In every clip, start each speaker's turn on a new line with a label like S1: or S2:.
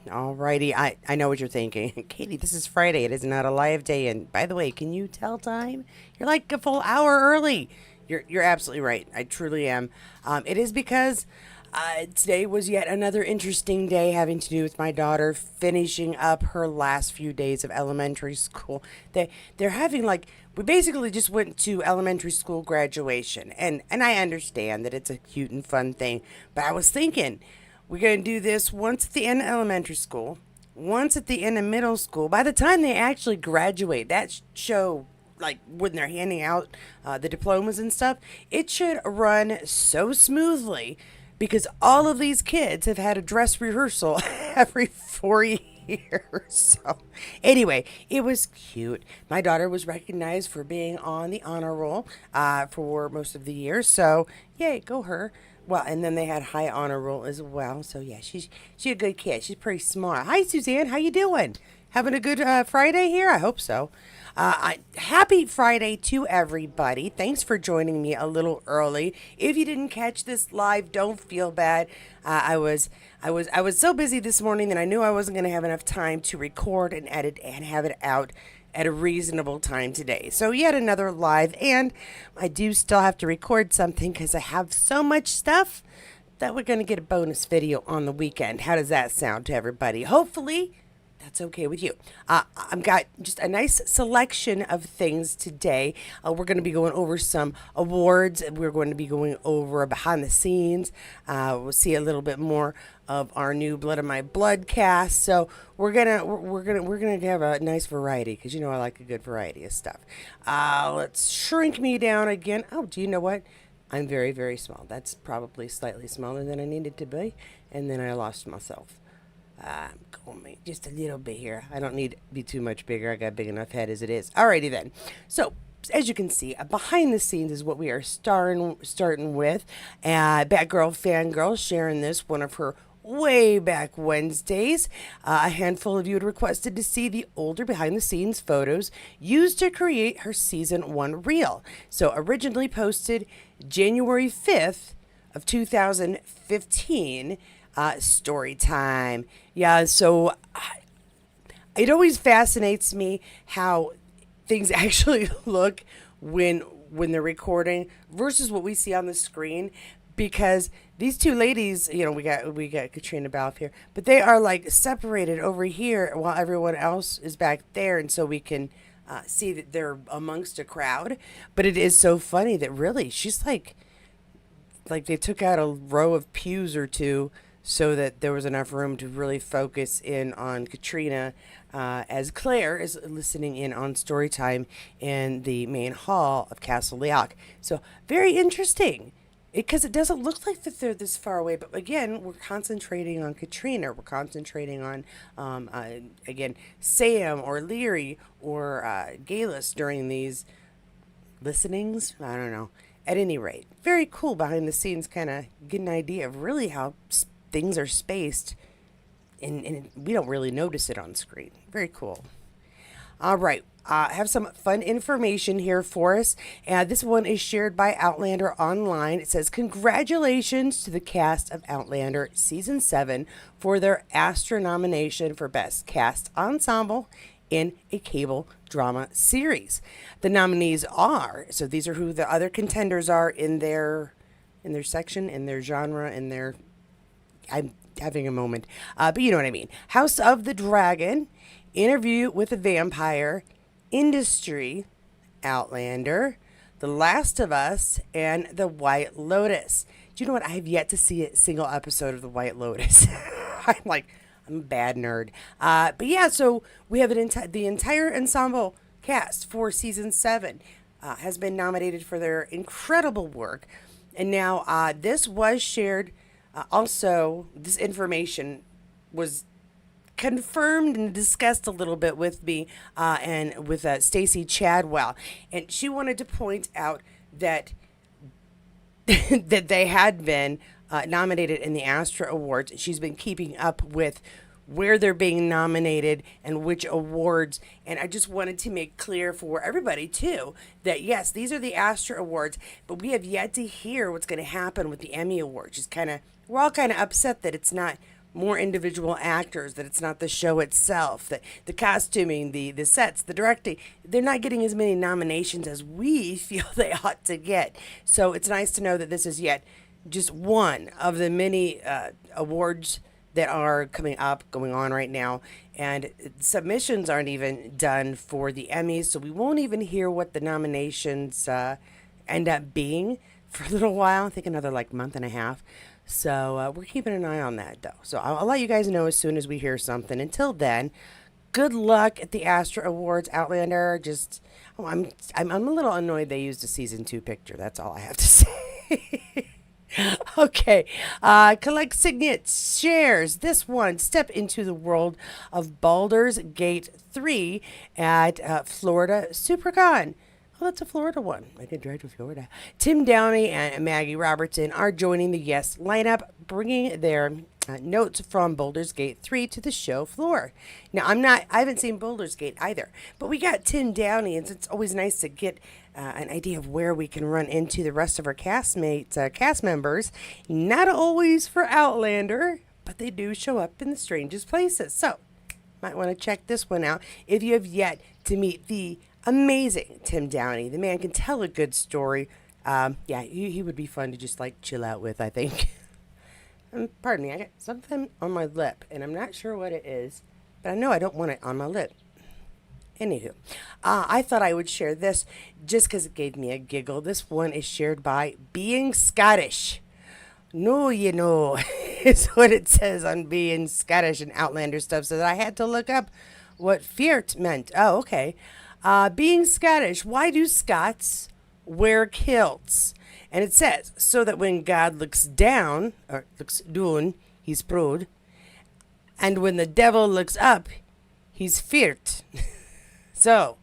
S1: Alrighty, I know what you're thinking. Katie, this is Friday. It is not a live day. And by the way, can you tell time? You're like a full hour early. You're absolutely right. I truly am. It is because today was yet another interesting day having to do with my daughter finishing up her last few days of elementary school. They're having like we basically just went to elementary school graduation, and I understand that it's a cute and fun thing, but I was thinking we're going to do this once at the end of elementary school, once at the end of middle school. By the time they actually graduate, that show, like when they're handing out the diplomas and stuff, it should run so smoothly because all of these kids have had a dress rehearsal every 4 years. So, anyway, it was cute. My daughter was recognized for being on the honor roll for most of the year. So, yay, go her. Well, and then they had high honor roll as well. So yeah, she's a good kid. She's pretty smart. Hi, Suzanne. How you doing? Having a good Friday here? I hope so. Happy Friday to everybody. Thanks for joining me a little early. If you didn't catch this live, don't feel bad. I was so busy this morning that I knew I wasn't going to have enough time to record and edit and have it out at a reasonable time today. So yet another live, and I do still have to record something because I have so much stuff that we're going to get a bonus video on the weekend. How does that sound to everybody? Hopefully that's okay with you. I've got just a nice selection of things today. We're going to be going over some awards. We're going to be going over behind the scenes. We'll see a little bit more of our new Blood of My Blood cast. So we're gonna have a nice variety because you know I like a good variety of stuff. Let's shrink me down again. Oh, do you know what? I'm very, very small. That's probably slightly smaller than I needed to be, and then I lost myself. I'm going just a little bit here. I don't need to be too much bigger. I got a big enough head as it is. Alrighty then. So as you can see, behind the scenes is what we are starting with. Batgirl Fangirl sharing this, one of her way back Wednesdays. A handful of you had requested to see the older behind the scenes photos used to create her season 1 reel. So originally posted January 5th of 2015. Story time. Yeah, so it always fascinates me how things actually look when they're recording versus what we see on the screen because these two ladies, you know, we got Katrina Balfe here, but they are like separated over here while everyone else is back there, and so we can see that they're amongst a crowd. But it is so funny that really she's like they took out a row of pews or two so that there was enough room to really focus in on Katrina as Claire is listening in on story time in the main hall of Castle Leoc. So very interesting because it doesn't look like that they're this far away. But again, we're concentrating on Katrina. We're concentrating on, again, Sam or Leary or Galus during these listenings. I don't know. At any rate, very cool behind the scenes, kind of get an idea of really how things are spaced, and we don't really notice it on screen. Very cool. All right, I have some fun information here for us. This one is shared by Outlander Online. It says, congratulations to the cast of Outlander Season 7 for their Astra nomination for Best Cast Ensemble in a cable drama series. The nominees are, so these are who the other contenders are in their section, in their genre, in their, I'm having a moment, but you know what I mean. House of the Dragon, Interview with a Vampire, Industry, Outlander, The Last of Us, and The White Lotus. Do you know what? I have yet to see a single episode of The White Lotus. I'm a bad nerd. But yeah, so we have the entire ensemble cast for season 7 has been nominated for their incredible work. And now this was shared. Also, this information was confirmed and discussed a little bit with me and with Stacey Chadwell. And she wanted to point out that that they had been nominated in the Astra Awards. She's been keeping up with where they're being nominated and which awards. And I just wanted to make clear for everybody, too, that yes, these are the Astra Awards, but we have yet to hear what's going to happen with the Emmy Awards. We're all kind of upset that it's not more individual actors, that it's not the show itself, that the costuming, the sets, the directing, they're not getting as many nominations as we feel they ought to get. So it's nice to know that this is yet just one of the many awards that are coming up, going on right now. And submissions aren't even done for the Emmys, so we won't even hear what the nominations end up being for a little while. I think another like month and a half. So we're keeping an eye on that, though. So I'll let you guys know as soon as we hear something. Until then, good luck at the Astra Awards. Outlander, just I'm a little annoyed they used a season 2 picture. That's all I have to say. Okay. Collect signets, shares. This one, step into the world of Baldur's Gate 3 at Florida SuperCon. Oh, that's a Florida one. I could drive to Florida. Tim Downey and Maggie Robertson are joining the Yes lineup, bringing their notes from Baldur's Gate 3 to the show floor. Now, I haven't seen Baldur's Gate either, but we got Tim Downey, and it's always nice to get an idea of where we can run into the rest of our cast members. Not always for Outlander, but they do show up in the strangest places. So, might want to check this one out if you have yet to meet the amazing Tim Downey. The man can tell a good story. Yeah, he would be fun to just like chill out with, I think. Pardon me, I got something on my lip, and I'm not sure what it is, but I know I don't want it on my lip. Anywho, I thought I would share this just because it gave me a giggle. This one is shared by Being Scottish. No, you know, is what it says on Being Scottish and Outlander stuff, so that I had to look up what feart meant. Oh, okay. Being Scottish, why do Scots wear kilts? And it says, so that when God looks down, he's proud. And when the devil looks up, he's feart. So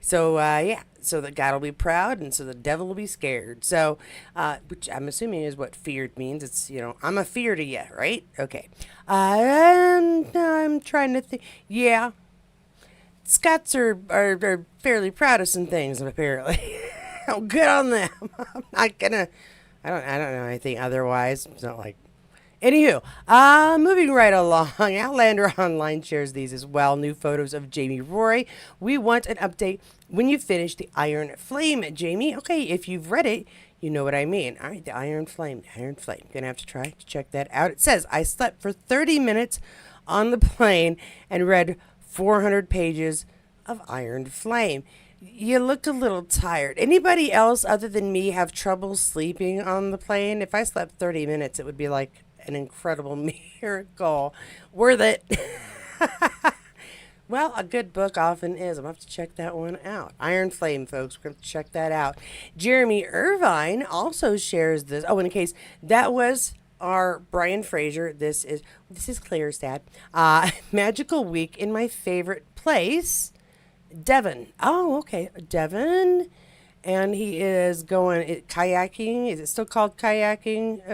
S1: yeah, so that God will be proud, and so the devil will be scared. So, which I'm assuming is what feared means. It's, I'm a fear to you, right? Okay. And I'm trying to think. Yeah, Scots are fairly proud of some things, apparently. Oh, good on them. I'm not gonna. I don't know anything otherwise. It's not like. Anywho, moving right along, Outlander Online shares these as well. New photos of Jamie Roy. We want an update when you finish the Iron Flame, Jamie. Okay, if you've read it, you know what I mean. All right, the Iron Flame. Gonna have to try to check that out. It says, I slept for 30 minutes on the plane and read 400 pages of Iron Flame. You looked a little tired. Anybody else other than me have trouble sleeping on the plane? If I slept 30 minutes, it would be like an incredible miracle. Worth it. Well, a good book often is. I'm going to have to check that one out. Iron Flame, folks. We're going to have to check that out. Jeremy Irvine also shares this. Oh, in case that was our Brian Fraser. This is Claire's dad. Magical week in my favorite place, Devon. Oh, okay. Devon. And he is going kayaking. Is it still called kayaking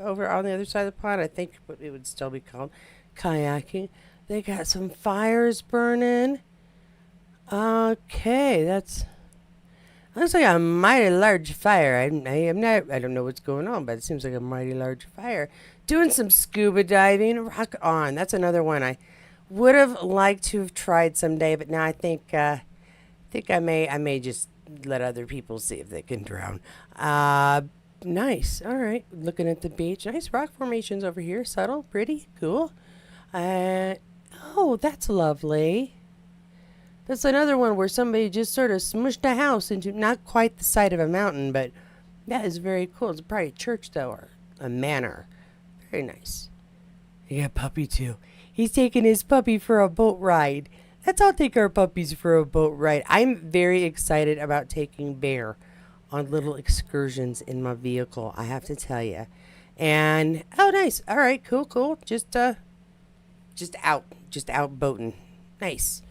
S1: over on the other side of the pond? I think it would still be called kayaking. They got some fires burning. Okay, looks like a mighty large fire. I don't know what's going on, but it seems like a mighty large fire. Doing some scuba diving. Rock on. That's another one I would have liked to have tried someday, but now I think I may just let other people see if they can drown. Nice. All right. Looking at the beach. Nice rock formations over here. Subtle. Pretty. Cool. Oh, that's lovely. That's another one where somebody just sort of smushed a house into not quite the side of a mountain, but that is very cool. It's probably a church, though, or a manor. Very nice. You got puppy, too. He's taking his puppy for a boat ride. Let's all take our puppies for a boat ride. I'm very excited about taking Bear on little excursions in my vehicle, I have to tell you. And, oh, nice. All right, cool. Just out boating. Nice.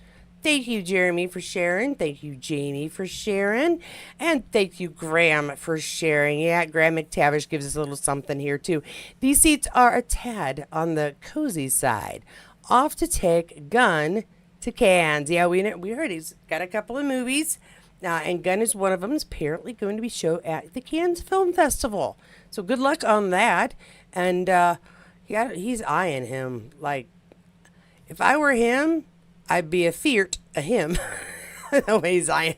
S1: Thank you, Jeremy, for sharing. Thank you, Jamie, for sharing. And thank you, Graham, for sharing. Yeah, Graham McTavish gives us a little something here, too. These seats are a tad on the cozy side. Off to take Gun to Cannes. Yeah, we heard he's got a couple of movies, and Gun is one of them. Is apparently going to be shown at the Cannes Film Festival. So good luck on that. And He's eyeing him like if I were him, I'd be a feared of him. The way he's eyeing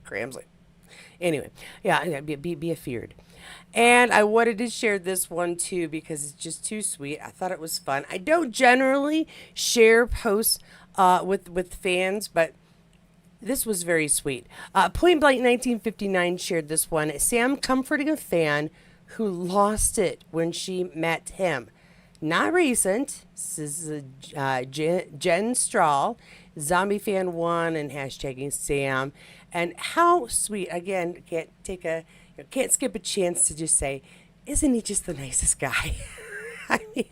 S1: Cramsley. Anyway, yeah, yeah, be a feared. And I wanted to share this one too because it's just too sweet. I thought it was fun. I don't generally share posts with fans, but this was very sweet. Point Blank 1959 shared this one. Sam comforting a fan who lost it when she met him. Not recent. This is Jen Strahl, Zombie Fan One, and hashtagging Sam. And how sweet! Again, can't skip a chance to just say, isn't he just the nicest guy? I mean,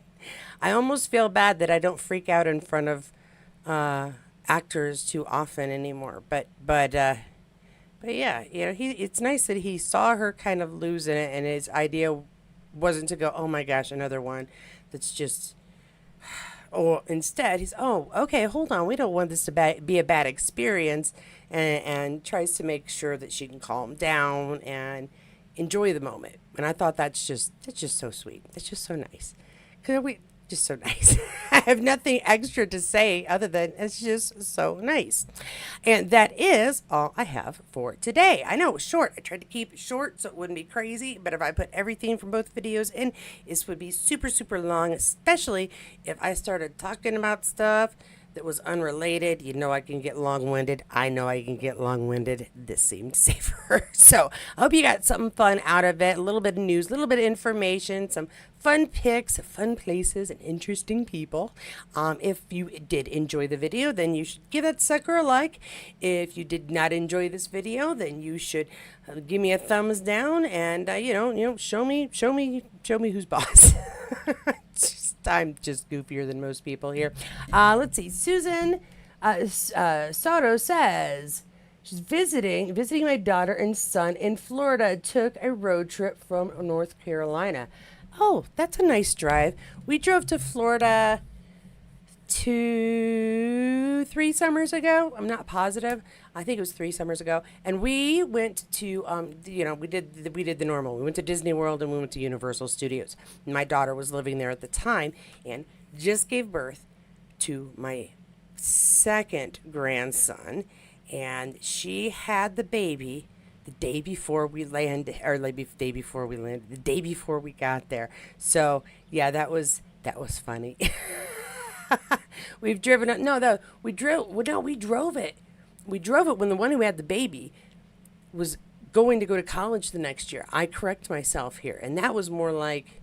S1: I almost feel bad that I don't freak out in front of actors too often anymore. But yeah, it's nice that he saw her kind of losing it, and his idea wasn't to go, oh my gosh, another one that's just. Or instead, he's, oh, okay, hold on, we don't want this to be a bad experience, and tries to make sure that she can calm down and enjoy the moment. And I thought that's just so sweet. That's just so nice. Cause we just so nice. I have nothing extra to say other than it's just so nice. And that is all I have for today. I know it was short. I tried to keep it short so it wouldn't be crazy, but if I put everything from both videos in, this would be super, super long, especially if I started talking about stuff that was unrelated. You know I can get long-winded. I know I can get long-winded. This seemed safer. So I hope you got something fun out of it. A little bit of news, a little bit of information, some fun pics, fun places, and interesting people. If you did enjoy the video, then you should give that sucker a like. If you did not enjoy this video, then you should give me a thumbs down and show me who's boss. I'm just goofier than most people here. Let's see. Susan Soto says she's visiting my daughter and son in Florida. Took a road trip from North Carolina. Oh, that's a nice drive. We drove to Florida 3 summers ago. I'm not positive. I think it was 3 summers ago. And we went to, we did the normal. We went to Disney World and we went to Universal Studios. My daughter was living there at the time and just gave birth to my second grandson. And she had the baby the day before we landed, or like the day before we landed, the day before we got there. So yeah, that was funny. We've driven it. No, though we drove. No, we drove it. We drove it when the one who had the baby was going to go to college the next year. I correct myself here, and that was more like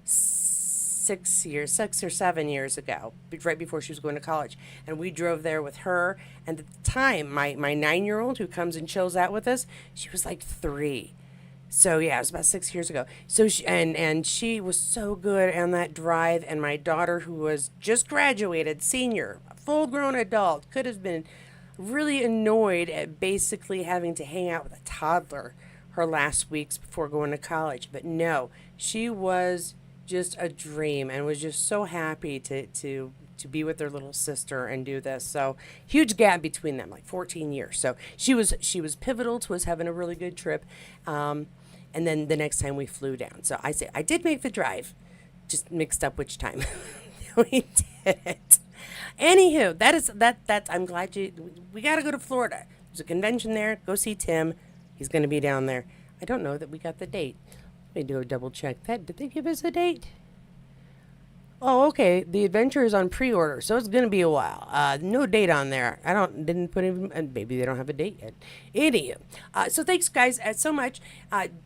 S1: 6 or 7 years ago, right before she was going to college. And we drove there with her. And at the time, my 9-year-old who comes and chills out with us, she was like 3. So yeah, it was about 6 years ago. So she was so good on that drive. And my daughter, who was just graduated, senior, full grown adult, could have been really annoyed at basically having to hang out with a toddler her last weeks before going to college. But no, she was just a dream and was just so happy to be with their little sister and do this. So huge gap between them, like 14 years. So she was pivotal to us having a really good trip. And then the next time we flew down. So I did make the drive, just mixed up which time we did it. Anywho, that's I'm glad we got to go to Florida. There's a convention there. Go see Tim. He's going to be down there. I don't know that we got the date. Let me do a double check that. Did they give us a date? Oh, okay. The adventure is on pre-order, so it's going to be a while. No date on there. Didn't put in, and maybe they don't have a date yet. Anywho, so thanks guys so much.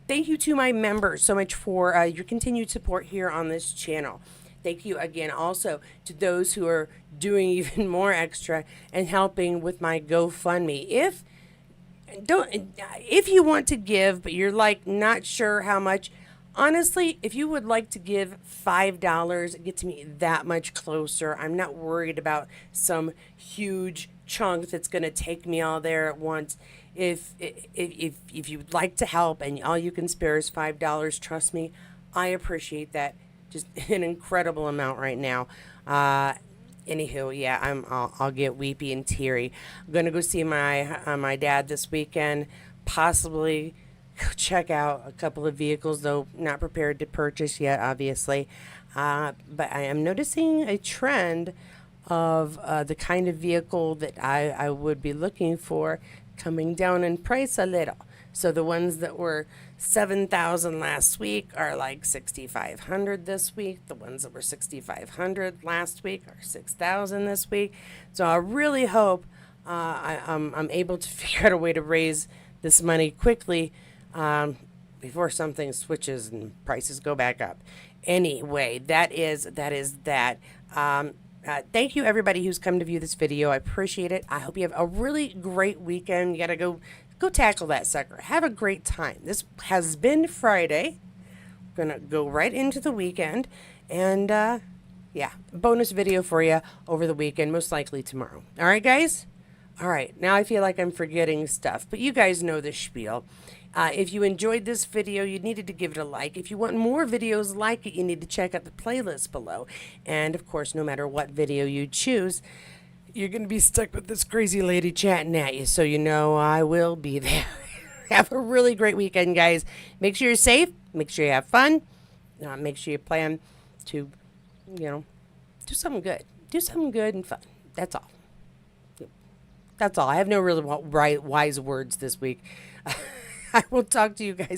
S1: Thank you to my members so much for your continued support here on this channel. Thank you again also to those who are doing even more extra and helping with my GoFundMe. If you want to give, but you're like not sure how much, honestly, if you would like to give $5, it gets me that much closer. I'm not worried about some huge chunk that's going to take me all there at once. If you'd like to help and all you can spare is $5, trust me, I appreciate that. Just an incredible amount right now. Anywho, yeah, I'll get weepy and teary. I'm gonna go see my dad this weekend. Possibly go check out a couple of vehicles, though not prepared to purchase yet, obviously. But I am noticing a trend of the kind of vehicle that I would be looking for coming down in price a little. So the ones that were 7,000 last week are like 6,500 this week. The ones that were 6,500 last week are 6,000 this week. So I really hope I'm able to figure out a way to raise this money quickly before something switches and prices go back up. Anyway, that is that. Thank you everybody who's come to view this video. I appreciate it. I hope you have a really great weekend. You gotta go tackle that sucker. Have a great time. This has been Friday. We're gonna go right into the weekend, and yeah, bonus video for you over the weekend, most likely tomorrow. All right, guys. All right, now I feel like I'm forgetting stuff, but you guys know the spiel. If you enjoyed this video, you needed to give it a like. If you want more videos like it, you need to check out the playlist below. And of course, no matter what video you choose, you're going to be stuck with this crazy lady chatting at you. So you know I will be there. Have a really great weekend, guys. Make sure you're safe. Make sure you have fun. Make sure you plan to, do something good. Do something good and fun. That's all. That's all. I have no really wise words this week. I will talk to you guys